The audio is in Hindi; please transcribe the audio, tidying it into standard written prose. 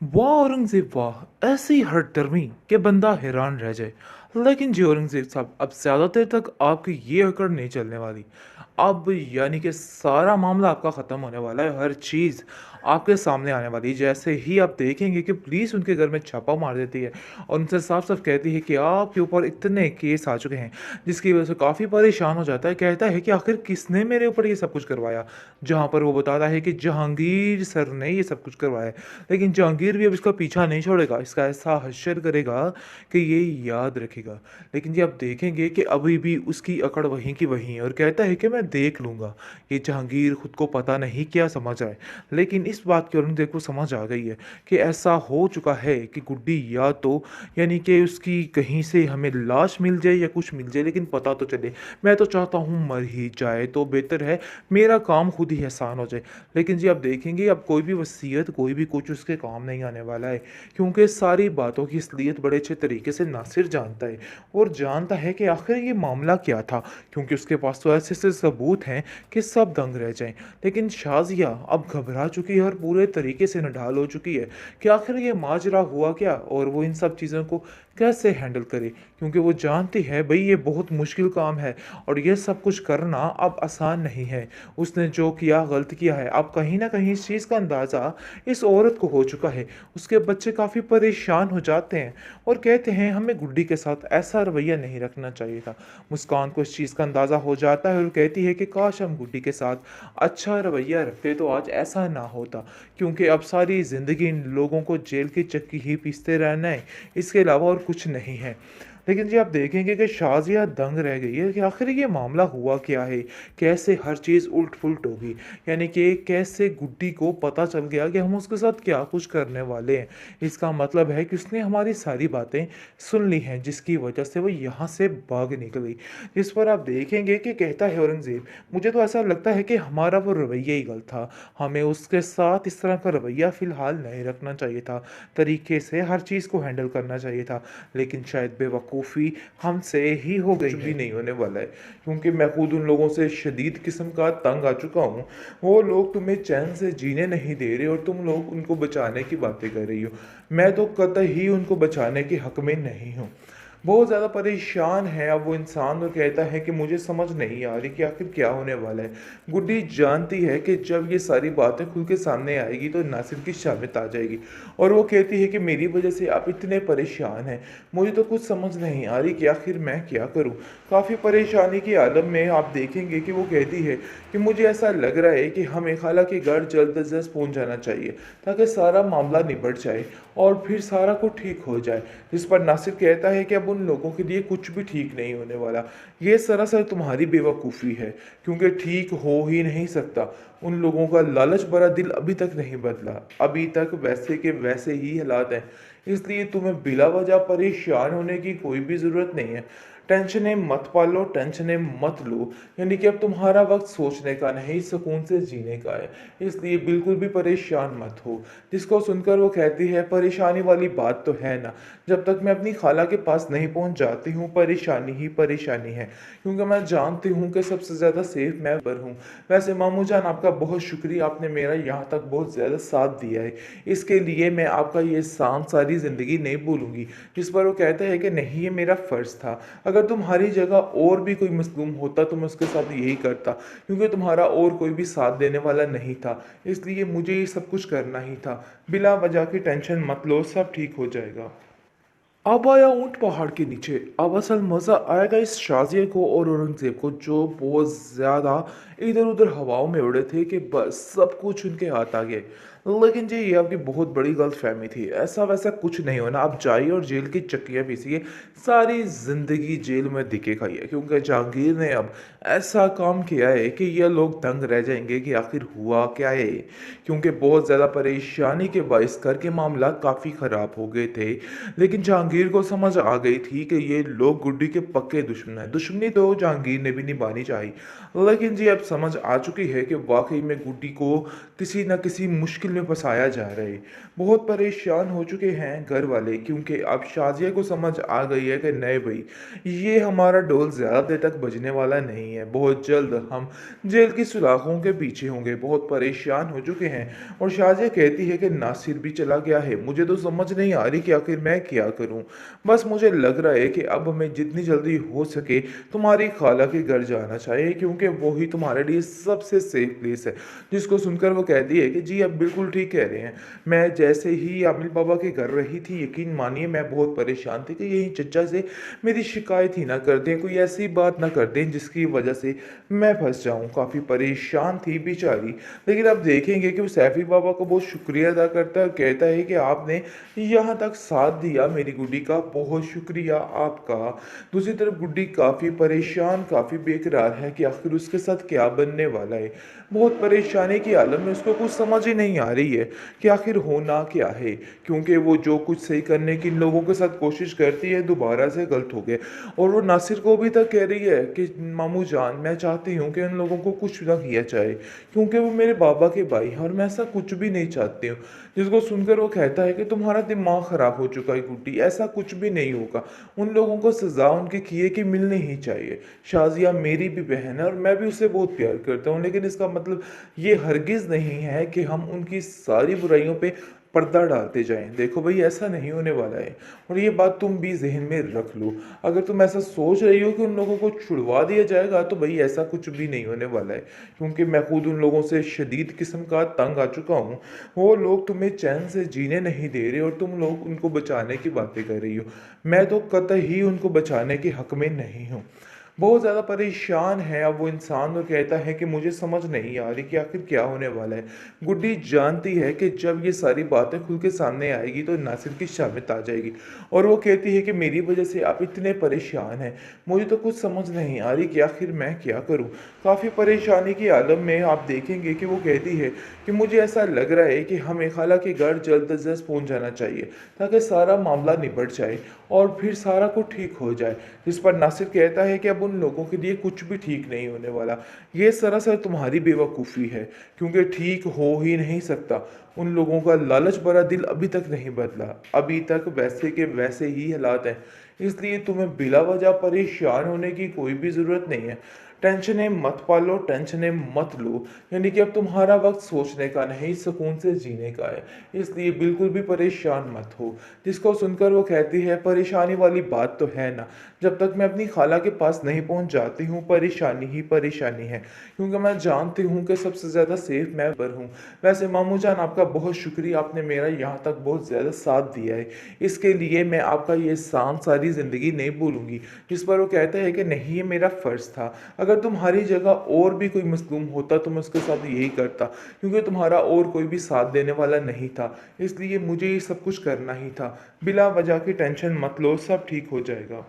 वाह औरंगज़ेब वाह! ऐसी हठधर्मी कि बंदा हैरान रह जाए। लेकिन जी औरंगज़ेब साहब, अब ज़्यादा देर तक आपकी ये अकड़ नहीं चलने वाली। अब यानी कि सारा मामला आपका ख़त्म होने वाला है, हर चीज़ आपके सामने आने वाली है। जैसे ही आप देखेंगे कि पुलिस उनके घर में छापा मार देती है और उनसे साफ-साफ कहती है कि आपके ऊपर इतने केस आ चुके हैं, जिसकी वज़ह से काफ़ी परेशान हो जाता है। कहता है कि आखिर किसने मेरे ऊपर ये सब कुछ करवाया? जहाँ पर वो बताता है कि जहांगीर सर ने ये सब कुछ करवाया है। लेकिन जहांगीर भी अब इसका पीछा नहीं छोड़ेगा, इसका ऐसा हश्र करेगा कि ये याद रखेगा। लेकिन जी आप देखेंगे कि अभी भी उसकी अकड़ वहीं की वहीं है और कहता है कि मैं देख लूँगा। ये जहांगीर खुद को पता नहीं क्या समझ रहा है, लेकिन इस बात की औरंगज़ेब को समझ आ गई है कि ऐसा हो चुका है कि गुड्डी या तो यानी कि उसकी कहीं से हमें लाश मिल जाए या कुछ मिल जाए, लेकिन पता तो चले। मैं तो चाहता हूँ मर ही जाए तो बेहतर है, मेरा काम खुद ही आसान हो जाए। लेकिन जी आप देखेंगे अब कोई भी वसीयत, कोई भी कुछ उसके काम नहीं आने वाला है, क्योंकि सारी बातों की असलियत बड़े अच्छे तरीके से नासिर जानता है और जानता है कि आखिर ये मामला क्या था, क्योंकि उसके पास तो ऐसे-ऐसे सबूत हैं कि सब दंग रह जाएँ। लेकिन शाज़िया अब घबरा चुकी है और पूरे तरीके से नढाल हो चुकी है कि आखिर ये माजरा हुआ क्या और वो इन सब चीज़ों को कैसे हैंडल करे, क्योंकि वो जानती है भई ये बहुत मुश्किल काम है और ये सब कुछ करना अब आसान नहीं है। उसने जो किया गलत किया है। अब कहीं न कहीं इस चीज़ का अंदाज़ा इस औरत को हो चुका है। उसके बच्चे काफ़ी परेशान हो जाते हैं और कहते हैं हमें गुड्डी के साथ ऐसा रवैया नहीं रखना चाहिए था। मुस्कान को इस चीज़ का अंदाज़ा हो जाता है और कहती है कि काश हम गुड्डी के साथ अच्छा रवैया रखते तो आज ऐसा ना होता। क्योंकि अब सारी ज़िंदगी इन लोगों को जेल की चक्की ही पीसते रहना है, इसके अलावा और कुछ नहीं है। लेकिन जी आप देखेंगे कि शाज़िया दंग रह गई है कि आखिर ये मामला हुआ क्या है? कैसे हर चीज़ उलट-फुलट होगी? यानी कि कैसे गुड्डी को पता चल गया कि हम उसके साथ क्या कुछ करने वाले हैं? इसका मतलब है कि उसने हमारी सारी बातें सुन ली हैं, जिसकी वजह से वो यहाँ से भाग निकली। इस पर आप देखेंगे कि कहता है औरंगज़ेब, मुझे तो ऐसा लगता है कि हमारा वो रवैया ही गलत था। हमें उसके साथ इस तरह का रवैया फ़िलहाल नहीं रखना चाहिए था। तरीके से हर चीज़ को हैंडल करना चाहिए था। लेकिन शायद बेवकूफ़ी हमसे ही हो गई है। कुछ भी नहीं होने वाला है, क्योंकि मैं खुद उन लोगों से शदीद किस्म का तंग आ चुका हूँ। वो लोग तुम्हें चैन से जीने नहीं दे रहे और तुम लोग उनको बचाने की बातें कर रही हो। मैं तो कतई उनको बचाने के हक में नहीं हूँ। बहुत ज़्यादा परेशान है अब वो इंसान और कहता है कि मुझे समझ नहीं आ रही कि आखिर क्या होने वाला है। गुड्डी जानती है कि जब ये सारी बातें खुल के सामने आएगी तो नासिर की शामित आ जाएगी और वो कहती है कि मेरी वजह से आप इतने परेशान हैं। मुझे तो कुछ समझ नहीं आ रही कि आखिर मैं क्या करूँ। काफ़ी परेशानी के आलम में आप देखेंगे कि वो कहती है कि मुझे ऐसा लग रहा है कि हमें खाला के घर जल्द अज जल्द पहुँच जाना चाहिए, ताकि सारा मामला निबट जाए और फिर सारा कुछ ठीक हो जाए। जिस पर नासिर कहता है कि अब उन लोगों के लिए कुछ भी ठीक नहीं होने वाला। ये सरासर तुम्हारी बेवकूफ़ी है, क्योंकि ठीक हो ही नहीं सकता। उन लोगों का लालच भरा दिल अभी तक नहीं बदला। अभी तक वैसे के वैसे ही हालात हैं। इसलिए तुम्हें बिला वजह परेशान होने की कोई भी ज़रूरत नहीं है। टेंशनें मत पालो, टेंशनें मत लो। यानी कि अब तुम्हारा वक़्त सोचने का नहीं, सुकून से जीने का है। इसलिए बिल्कुल भी परेशान मत हो। जिसको सुनकर वो कहती है, परेशानी वाली बात तो है ना, जब तक मैं अपनी खाला के पास नहीं पहुँच जाती हूँ, परेशानी ही परेशानी है। क्योंकि मैं जानती हूँ कि सबसे ज़्यादा सेफ मैं पर हूँ। वैसे मामू जान, आपका बहुत शुक्रिया, आपने मेरा यहाँ तक बहुत ज़्यादा साथ दिया है। इसके लिए मैं आपका ये एहसान सारी ज़िंदगी नहीं भूलूँगी। जिस पर वो कहता है कि नहीं, ये मेरा फ़र्ज़ था। अगर तुम्हारी जगह और भी कोई मज़लूम होता तो मैं उसके साथ यही करता, क्योंकि तुम्हारा और कोई भी साथ देने वाला नहीं था। इसलिए मुझे ये सब कुछ करना ही था। बिला वजह की टेंशन मत लो, सब ठीक हो जाएगा। अब आया ऊँट पहाड़ के नीचे। अब असल मज़ा आएगा इस शाज़िया को और औरंगज़ेब को, जो बहुत ज़्यादा इधर-उधर हवाओं में उड़े थे कि बस सब कुछ उनके हाथ आ गए। लेकिन जी ये आपकी बहुत बड़ी गलतफ़हमी थी। ऐसा-वैसा कुछ नहीं होना। आप जाइए और जेल की चक्कियाँ पीसिए। सारी ज़िंदगी जेल में धक्के खाइए, क्योंकि जहांगीर ने अब ऐसा काम किया है कि ये लोग दंग रह जाएँगे कि आखिर हुआ क्या है? क्योंकि बहुत ज़्यादा परेशानी के बाइस घर के मामला काफ़ी ख़राब हो गए थे। लेकिन जहांगीर को समझ आ गई थी कि ये लोग गुड्डी के पक्के दुश्मन हैं। दुश्मनी तो जहांगीर ने भी निभानी चाहिए। लेकिन जी अब समझ आ चुकी है कि वाक़ई में गुड्डी को किसी न किसी मुश्किल में फँसाया जा रहा है। बहुत परेशान हो चुके हैं घर वाले क्योंकि अब शाज़िया को समझ आ गई है कि नहीं भई, ये हमारा ढोल ज़्यादा देर तक बजने वाला नहीं है। बहुत जल्द हम जेल की सुलाखों के पीछे होंगे। बहुत परेशान हो चुके हैं और शाज़िया कहती है कि नासिर भी चला गया है। मुझे तो समझ नहीं आ रही कि आखिर मैं क्या करूँ? बस मुझे लग रहा है कि अब हमें जितनी जल्दी हो सके तुम्हारी खाला के घर जाना चाहिए क्योंकि वो ही तुम्हारे लिए सबसे सेफ प्लेस है। जिसको सुनकर वो कहती है कि जी आप बिल्कुल ठीक कह रहे हैं। मैं जैसे ही आमिर बाबा के घर रही थी, यकीन मानिए मैं बहुत परेशान थी कि यही चचा से मेरी शिकायत ही ना कर दें, कोई ऐसी बात ना कर दें जिसकी वजह से मैं फंस जाऊं। काफ़ी परेशान थी बेचारी। लेकिन अब देखेंगे कि वो सैफी बाबा को बहुत शुक्रिया अदा करता है और कहता है कि आपने यहाँ तक साथ दिया मेरी गुड्डी का, बहुत शुक्रिया आपका। दूसरी तरफ गुड्डी काफ़ी परेशान, काफ़ी बेकरार है कि आखिर उसके साथ क्या बनने वाला है। बहुत परेशानी की हालत में उसको कुछ समझ ही नहीं आ रही है कि आखिर होना क्या है, क्योंकि वो जो कुछ सही करने की इन लोगों के साथ कोशिश करती है दोबारा से गलत हो गए। और वो नासिर को भी तक कह रही है कि मामू जान मैं चाहती हूँ कि उन लोगों को कुछ ना किया जाए क्योंकि वो मेरे बाबा के भाई हैं और मैं ऐसा कुछ भी नहीं चाहती हूँ। जिसको सुनकर वो कहता है कि तुम्हारा दिमाग खराब हो चुका है गुड्डी, ऐसा कुछ भी नहीं होगा। उन लोगों को सजा उनके किए की मिलनी ही चाहिए। शाज़िया मेरी भी बहन है और मैं भी उसे बहुत प्यार करता हूँ, लेकिन इसका मतलब ये हरगिज़ नहीं है कि हम उनकी सारी बुराइयों पे पर्दा डालते जाएं। देखो भाई, ऐसा नहीं होने वाला है और ये बात तुम भी जहन में रख लो। अगर तुम ऐसा सोच रही हो कि उन लोगों को छुड़वा दिया जाएगा तो भाई ऐसा कुछ भी नहीं होने वाला है, क्योंकि मैं खुद उन लोगों से शदीद किस्म का तंग आ चुका हूँ। वो लोग तुम्हें चैन से जीने नहीं दे रहे और तुम लोग उनको बचाने की बातें कर रही हो। मैं तो कतई उनको बचाने के हक में नहीं हूँ। बहुत ज़्यादा परेशान है अब वो इंसान और कहता है कि मुझे समझ नहीं आ रही कि आखिर क्या होने वाला है। गुड्डी जानती है कि जब ये सारी बातें खुल के सामने आएगी तो नासिर की शामित आ जाएगी और वो कहती है कि मेरी वजह से आप इतने परेशान हैं, मुझे तो कुछ समझ नहीं आ रही कि आखिर मैं क्या करूं। काफ़ी परेशानी की आलम में आप देखेंगे कि वो कहती है कि मुझे ऐसा लग रहा है कि हमें खाला के घर जल्द अज जल्द पहुँच जाना चाहिए ताकि सारा मामला निपट जाए और फिर सारा कुछ ठीक हो जाए। जिस पर नासिर कहता है कि अब उन लोगों के लिए कुछ भी ठीक नहीं होने वाला। ये सरासर तुम्हारी बेवकूफ़ी है क्योंकि ठीक हो ही नहीं सकता। उन लोगों का लालच भरा दिल अभी तक नहीं बदला, अभी तक वैसे के वैसे ही हालात हैं। इसलिए तुम्हें बिला वजह परेशान होने की कोई भी ज़रूरत नहीं है। टेंशनें मत पालो, टेंशनें मत लो, यानी कि अब तुम्हारा वक्त सोचने का नहीं, सुकून से जीने का है। इसलिए बिल्कुल भी परेशान मत हो। जिसको सुनकर वो कहती है परेशानी वाली बात तो है ना, जब तक मैं अपनी खाला के पास नहीं पहुंच जाती हूँ परेशानी ही परेशानी है, क्योंकि मैं जानती हूँ कि सबसे ज़्यादा सेफ मैं पर हूँ। वैसे मामू जान आपका बहुत शुक्रिया, आपने मेरा यहाँ तक बहुत ज़्यादा साथ दिया है, इसके लिए मैं आपका ये एहसान सारी ज़िंदगी नहीं भूलूंगी। जिस पर वो कहता है कि नहीं, ये मेरा फ़र्ज़ था। अगर तुम्हारी जगह और भी कोई मज़लूम होता तो मैं उसके साथ यही करता, क्योंकि तुम्हारा और कोई भी साथ देने वाला नहीं था, इसलिए मुझे ये सब कुछ करना ही था। बिला वजह की टेंशन मत लो, सब ठीक हो जाएगा।